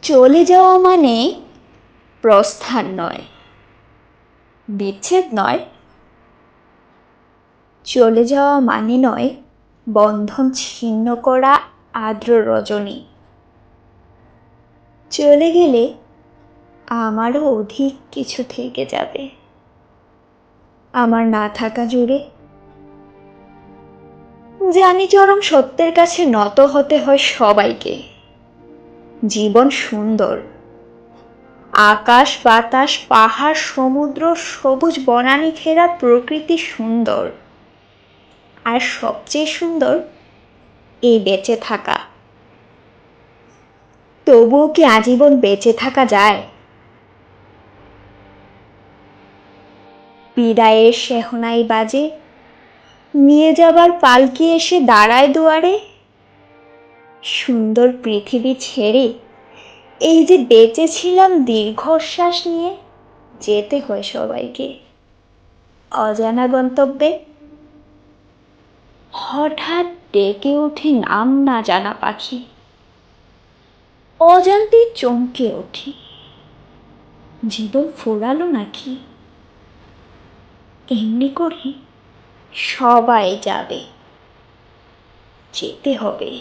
চলে যাওয়া মানে প্রস্থান নয়, বিচ্ছেদ নয়। চলে যাওয়া মানে নয় বন্ধন ছিন্ন করা আর্দ্র রজনী। চলে গেলে আমারও অধিক কিছু থেকে যাবে আমার না থাকা জুড়ে। জানি চরম সত্যের কাছে নত হতে হয় সবাইকে। জীবন সুন্দর, আকাশ বাতাস পাহাড় সমুদ্র সবুজ বনানী ঘেরা প্রকৃতি সুন্দর, আর সবচেয়ে সুন্দর এই বেঁচে থাকা। তবুও কি আজীবন বেঁচে থাকা যায়? বিদায়ের শেহনাই বাজে, নিয়ে যাবার পালকি এসে দাঁড়ায় দুয়ারে। সুন্দর পৃথিবী ছেড়ে এই যে বেঁচেছিলাম দীর্ঘশ্বাস নিয়ে, যেতে হয় সবাইকে অজানা গন্তব্যে। হঠাৎ ডেকে ওঠে নাম না জানা পাখি, অজান্তেই চমকে উঠি। জীবন ফুরালো নাকি? এমনি করে সবাই যাবে, যেতে হবে।